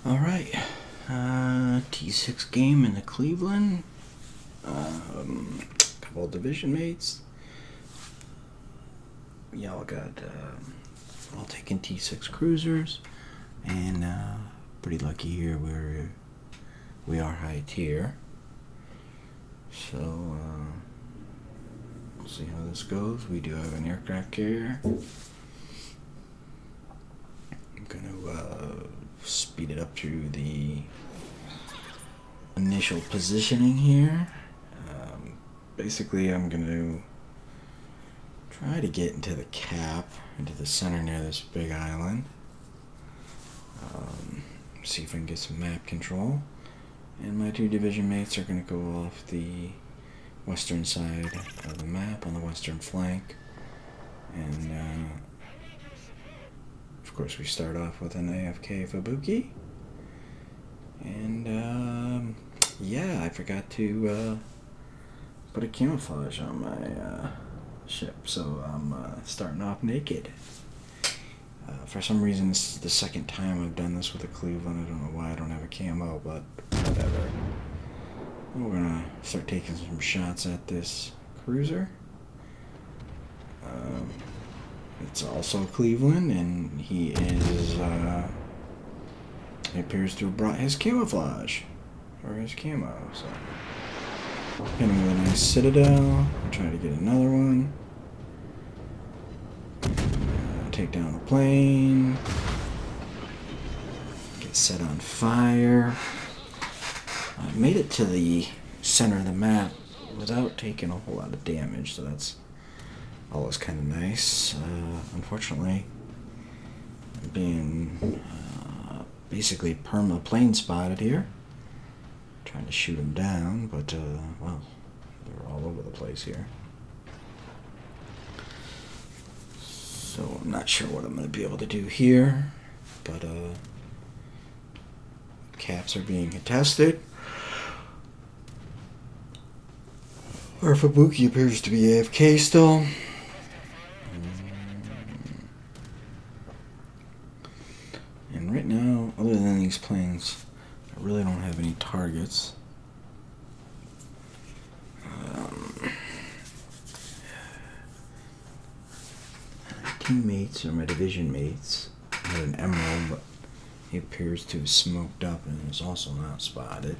Alright, T6 game in the Cleveland. Couple of division mates. Y'all got all taking T6 cruisers, and pretty lucky here where we are high tier. So we'll see how this goes. We do have an aircraft carrier. I'm gonna speed it up to the initial positioning here. Basically, I'm going to try to get into the cap, into the center near this big island. See if I can get some map control. And my two division mates are going to go off the western side of the map on the western flank. And of course, we start off with an AFK Fubuki. And yeah, I forgot to put a camouflage on my ship, so I'm starting off naked. For some reason, this is the second time I've done this with a Cleveland. I don't know why I don't have a camo, but whatever. We're gonna start taking some shots at this cruiser. It's also Cleveland, and he appears to have brought his camouflage, or his camo, so. Hit him with a nice citadel. Try to get another one. Take down the plane. Get set on fire. I made it to the center of the map without taking a whole lot of damage, so that's always kind of nice. Unfortunately, I'm being basically perma plane spotted here. Trying to shoot him down, but well, they're all over the place here. So I'm not sure what I'm going to be able to do here, but caps are being contested. Our Fubuki appears to be AFK still. And right now, other than these planes, I really don't have any targets. My teammates, or my division mates, had an emerald, but he appears to have smoked up and is also not spotted.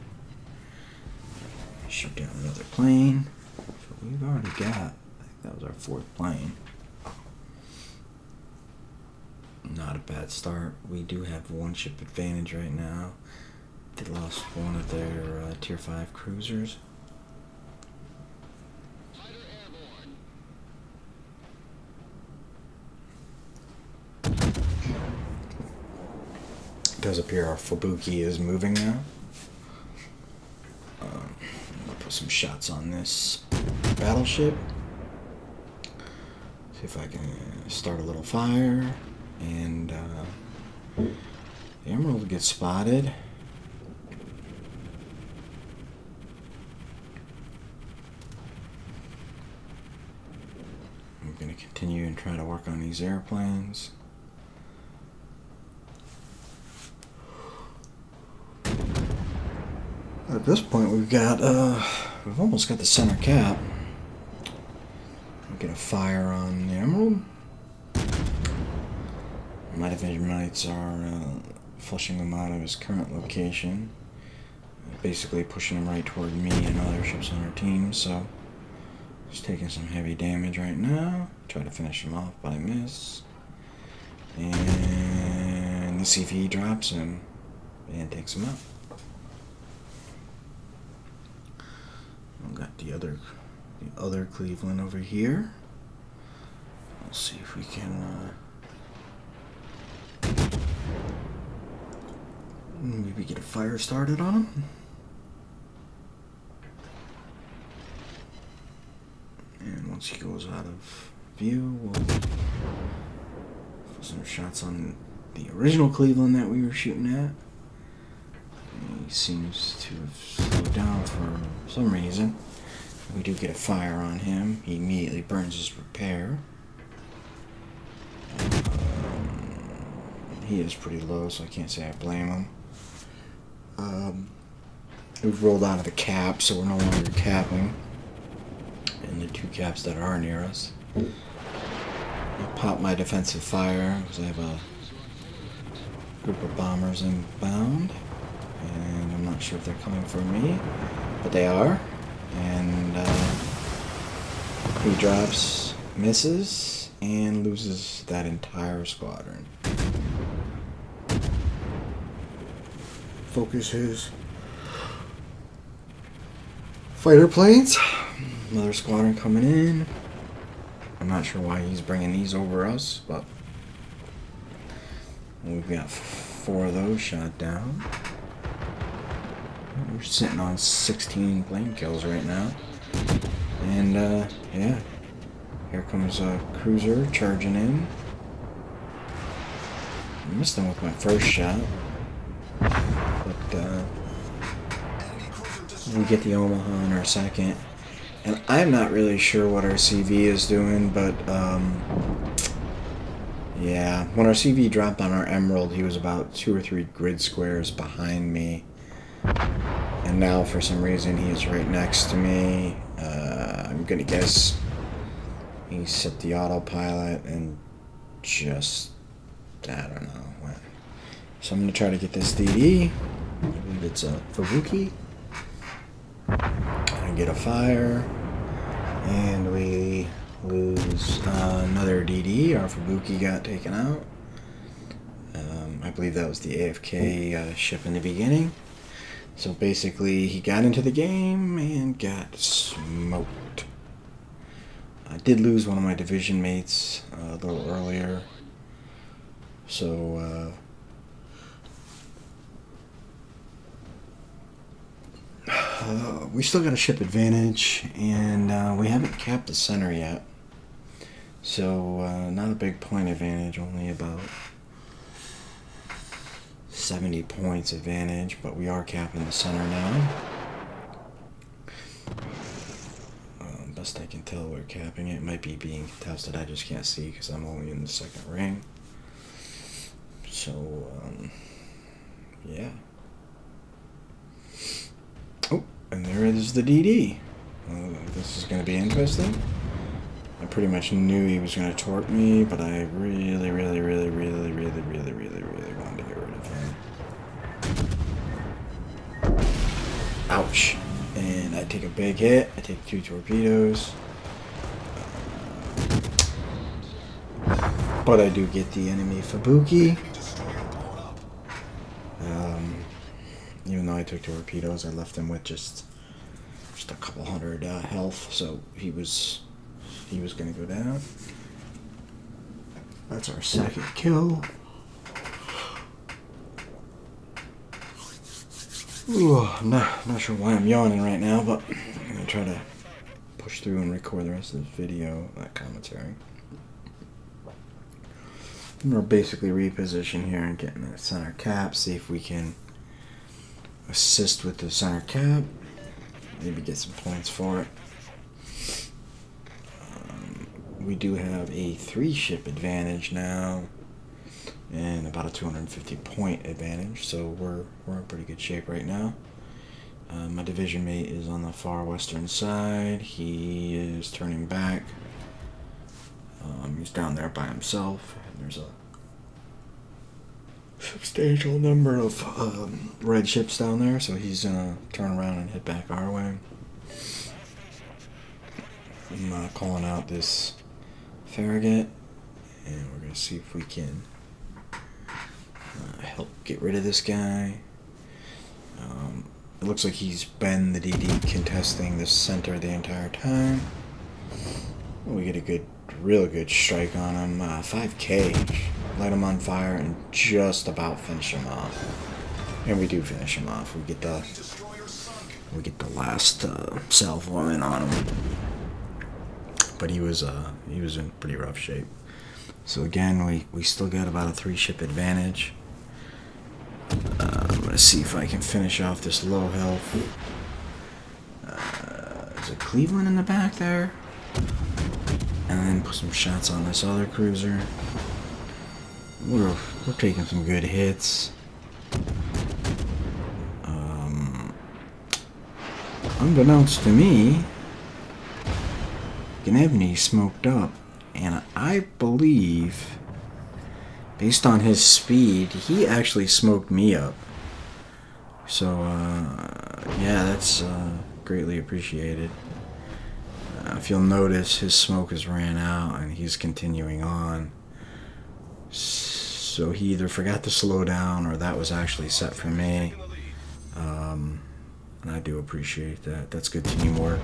Shoot down another plane. So we've already got, I think that was our fourth plane. Not a bad start. We do have one ship advantage right now. They lost one of their tier 5 cruisers. It does appear our Fubuki is moving now. I'll put some shots on this battleship. See if I can start a little fire. And the Emerald gets spotted. I'm going to continue and try to work on these airplanes. At this point, we've almost got the center cap. We'll get a fire on the Emerald. My division mates are flushing him out of his current location, basically pushing him right toward me and other ships on our team, so he's taking some heavy damage right now. Try to finish him off, but I miss. And the CV drops him and takes him out. We've got the other Cleveland over here. Let's see if we can maybe get a fire started on him. And once he goes out of view, we'll put some shots on the original Cleveland that we were shooting at. He seems to have slowed down for some reason. We do get a fire on him. He immediately burns his repair. He is pretty low, so I can't say I blame him. We've rolled out of the cap, so we're no longer capping. And the 2 caps that are near us. I pop my defensive fire because I have a group of bombers inbound. And I'm not sure if they're coming for me, but they are. And he drops, misses, and loses that entire squadron. Focus his fighter planes. Another squadron coming in. I'm not sure why he's bringing these over us, but we've got 4 of those shot down. We're sitting on 16 plane kills right now. And, yeah. Here comes a cruiser charging in. I missed him with my first shot. But, we get the Omaha in our second. And I'm not really sure what our CV is doing, but, yeah. When our CV dropped on our Emerald, he was about 2 or 3 grid squares behind me. And now, for some reason, he is right next to me. I'm gonna guess he set the autopilot and just, I don't know. So I'm gonna try to get this DD. I believe it's a Fubuki. I get a fire, and we lose another DD. Our Fubuki got taken out. I believe that was the AFK ship in the beginning. So basically, he got into the game and got smoked. I did lose one of my division mates a little earlier. So, we still got a ship advantage, and we haven't capped the center yet. So, not a big point advantage, only about 70 points advantage, but we are capping the center now. Best I can tell, we're capping it. It might be being contested, I just can't see because I'm only in the second ring. So, yeah. Oh, and there is the DD. This is going to be interesting. I pretty much knew he was going to torp me, but I really wanted to get rid of him. Ouch. And I take a big hit. I take 2 torpedoes. But I do get the enemy Fubuki. Even though I took torpedoes, I left him with just a couple hundred health, so he was going to go down. That's our second kill. Ooh, I'm not sure why I'm yawning right now, but I'm going to try to push through and record the rest of this video, that commentary. We're basically reposition here and getting that center cap, see if we can assist with the center cap, maybe get some points for it. We do have a 3-ship advantage now, and about a 250 point advantage, so we're in pretty good shape right now. My division mate is on the far western side. He is turning back. He's down there by himself. There's a substantial number of red ships down there, so he's gonna turn around and head back our way. I'm calling out this Farragut, and we're gonna see if we can help get rid of this guy. It looks like he's been the DD contesting the center the entire time. We get a real good strike on him. 5K, light him on fire, and just about finish him off. And we do finish him off. We get the last salvo in on him. But he was in pretty rough shape. So again, we still got about a 3-ship advantage. I'm gonna see if I can finish off this low health. There's a Cleveland in the back there. And then put some shots on this other cruiser. We're taking some good hits. unbeknownst to me, Gnevny smoked up, and I believe, based on his speed, he actually smoked me up. So, yeah, that's greatly appreciated. If you'll notice, his smoke has ran out, and he's continuing on. So he either forgot to slow down, or that was actually set for me. And I do appreciate that. That's good teamwork.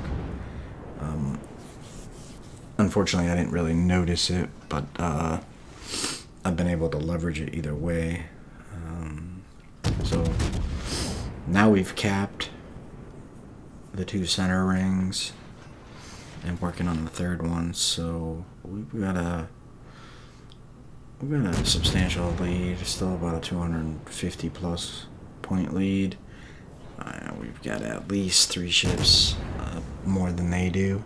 Unfortunately, I didn't really notice it, but I've been able to leverage it either way. So now we've capped the 2 center rings and working on the 3rd one. So we've got a substantial lead, still about a 250 plus point lead. We've got at least 3 ships more than they do,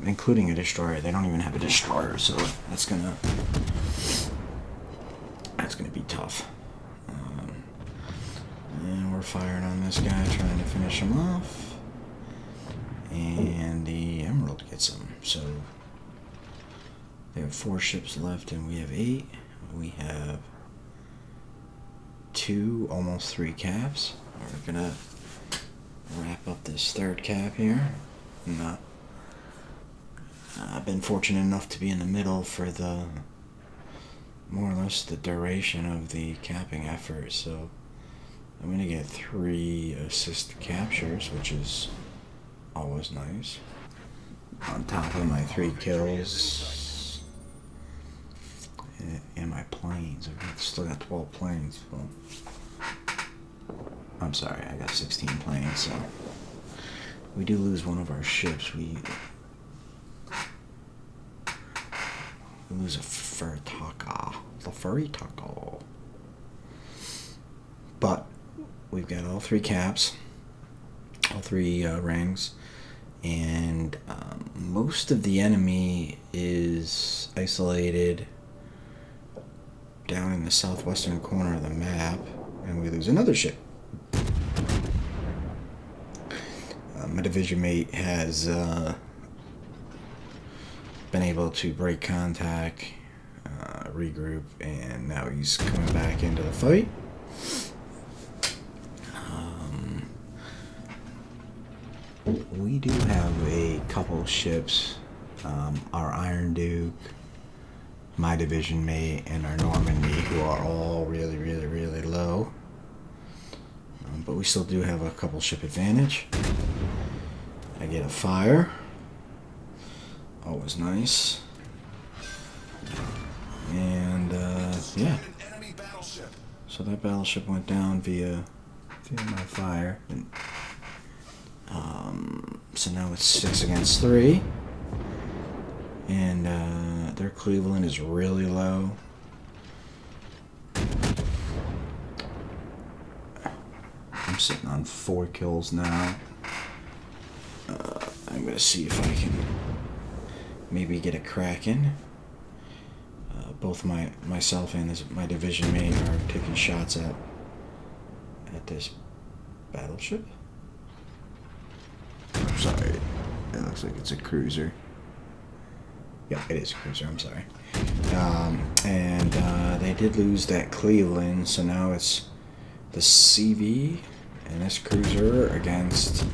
including a destroyer. They don't even have a destroyer, so that's gonna be tough. And we're firing on this guy, trying to finish him off, and the Emerald gets him. So they have 4 ships left, and we have 8. We have 2, almost 3 caps. We're gonna wrap up this 3rd cap here. And, I've been fortunate enough to be in the middle for the more or less the duration of the capping effort. So I'm gonna get 3 assist captures, which is always nice. On top of my 3 kills and my planes. I've still got 12 planes. So. I'm sorry, I got 16 planes, so we do lose one of our ships. We lose a Furitaka. The Furitaka. But we've got all 3 caps, all 3 rings, and most of the enemy is isolated down in the southwestern corner of the map, and we lose another ship. My division mate has been able to break contact, regroup, and now he's coming back into the fight. We do have a couple ships, our Iron Duke, my division mate, and our Normandy, who are all really, really, really low. But we still do have a couple ship advantage. I get a fire. Always nice. And, yeah. So that battleship went down via my fire. So now it's 6 against 3. And, their Cleveland is really low. I'm sitting on 4 kills now. I'm gonna see if I can maybe get a Kraken. Both myself and my division mate are taking shots at this battleship. I'm sorry, it looks like it's a cruiser. Yeah, it is a cruiser, I'm sorry. And they did lose that Cleveland, so now it's the CV and this cruiser against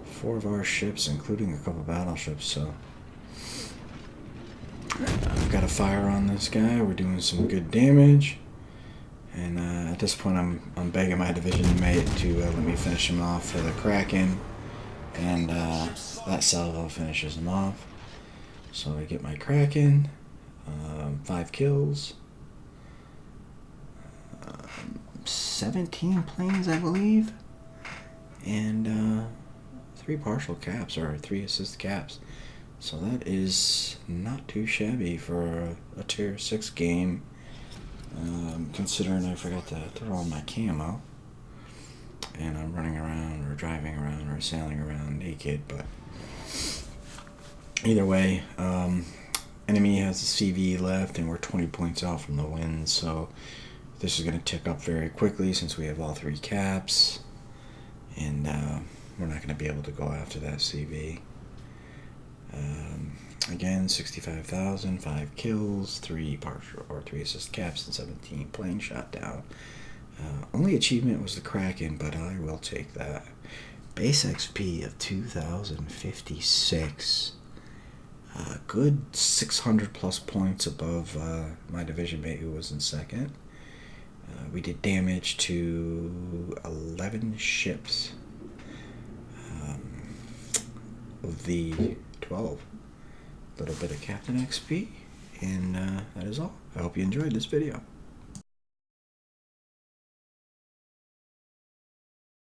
4 of our ships, including a couple battleships. So I've got a fire on this guy. We're doing some good damage, and at this point I'm begging my division mate to let me finish him off for the Kraken, and that salvo finishes him off. So I get my Kraken, 5 kills, 17 planes, I believe, and 3 partial caps, or 3 assist caps. So that is not too shabby for a tier 6 game, considering I forgot to throw on my camo, and I'm running around or driving around or sailing around naked. But either way, enemy has a CV left, and we're 20 points out from the win, so this is going to tick up very quickly since we have all 3 caps. and we're not going to be able to go after that CV. Again, 65,000, 5 kills, 3 partial or 3 assist caps, and 17 plane shot down. Only achievement was the Kraken, but I will take that. Base XP of 2,056. Good 600 plus points above my division mate who was in second. We did damage to 11 ships of the 12. A little bit of Captain XP, and that is all. I hope you enjoyed this video.